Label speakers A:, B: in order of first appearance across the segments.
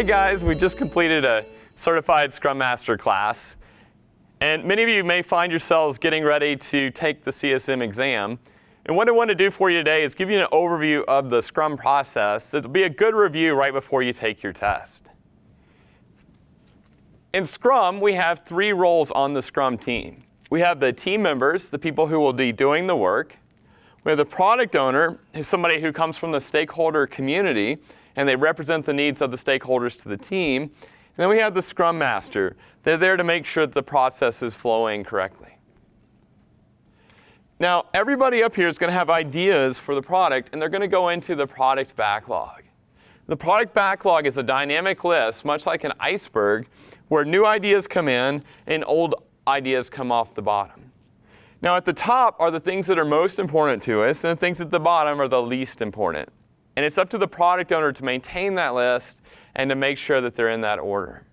A: Hey guys, we just completed a Certified ScrumMaster class, and many of you may find yourselves getting ready to take the CSM exam. And what I want to do for you today is give you an overview of the Scrum process. It'll be a good review right before you take your test. In Scrum, we have three roles on the Scrum team. We have the team members, the people who will be doing the work. We have the product owner, who's somebody who comes from the stakeholder community, and they represent the needs of the stakeholders to the team. And then we have the Scrum Master. They're there to make sure that the process is flowing correctly. Now, everybody up here is going to have ideas for the product, and they're going to go into the product backlog. The product backlog is a dynamic list, much like an iceberg, where new ideas come in and old ideas come off the bottom. Now, at the top are the things that are most important to us, and the things at the bottom are the least important. And it's up to the product owner to maintain that list and to make sure that they're in that order.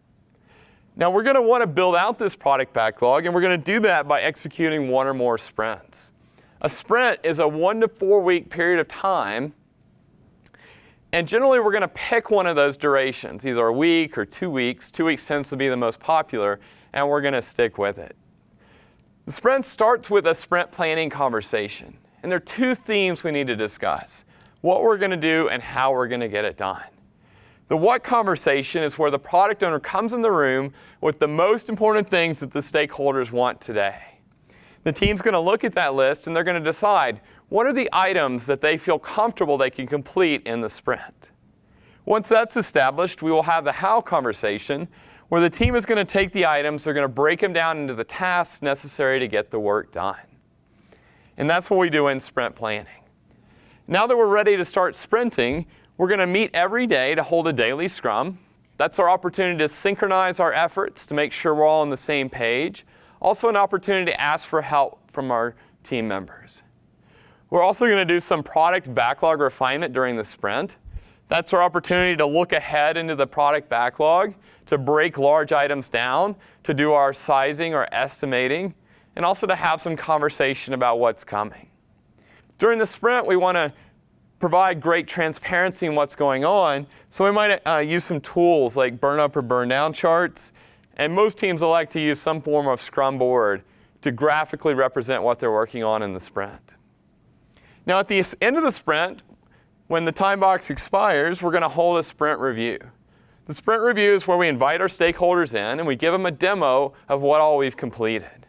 A: Now, we're going to want to build out this product backlog, and we're going to do that by executing one or more sprints. A sprint is a 1 to 4 week period of time, and generally we're going to pick one of those durations, either a week or 2 weeks. 2 weeks tends to be the most popular, and we're going to stick with it. The sprint starts with a sprint planning conversation, and there are two themes we need to discuss: what we're going to do and how we're going to get it done. The what conversation is where the product owner comes in the room with the most important things that the stakeholders want today. The team's going to look at that list and they're going to decide what are the items that they feel comfortable they can complete in the sprint. Once that's established, we will have the how conversation where the team is going to take the items, they're going to break them down into the tasks necessary to get the work done. And that's what we do in sprint planning. Now that we're ready to start sprinting, we're going to meet every day to hold a daily scrum. That's our opportunity to synchronize our efforts to make sure we're all on the same page. Also an opportunity to ask for help from our team members. We're also going to do some product backlog refinement during the sprint. That's our opportunity to look ahead into the product backlog, to break large items down, to do our sizing or estimating, and also to have some conversation about what's coming. During the sprint, we want to provide great transparency in what's going on, so we might use some tools like burn up or burn down charts, and most teams will like to use some form of Scrum board to graphically represent what they're working on in the sprint. Now at the end of the sprint, when the time box expires, we're going to hold a sprint review. The sprint review is where we invite our stakeholders in and we give them a demo of what all we've completed.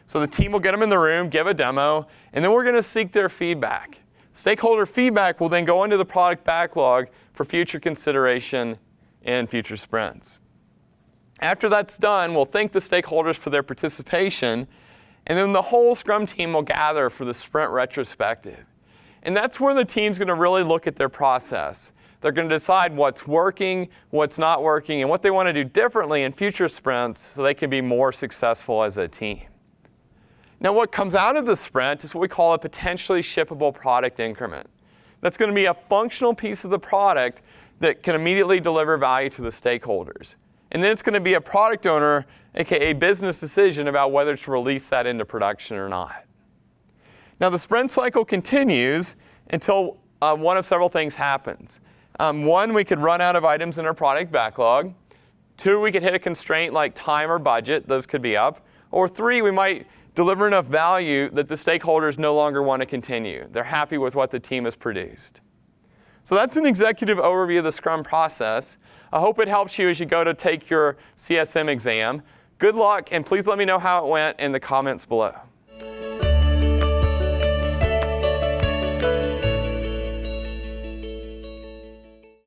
A: So the team will get them in the room, give a demo, and then we're going to seek their feedback. Stakeholder feedback will then go into the product backlog for future consideration in future sprints. After that's done, we'll thank the stakeholders for their participation, and then the whole Scrum team will gather for the sprint retrospective. And that's where the team's going to really look at their process. They're going to decide what's working, what's not working, and what they want to do differently in future sprints so they can be more successful as a team. Now what comes out of the sprint is what we call a potentially shippable product increment. That's going to be a functional piece of the product that can immediately deliver value to the stakeholders. And then it's going to be a product owner, aka business decision about whether to release that into production or not. Now the sprint cycle continues until one of several things happens. One, we could run out of items in our product backlog. Two, we could hit a constraint like time or budget. Those could be up. Or three, we might deliver enough value that the stakeholders no longer want to continue. They're happy with what the team has produced. So that's an executive overview of the Scrum process. I hope it helps you as you go to take your CSM exam. Good luck, and please let me know how it went in the comments below.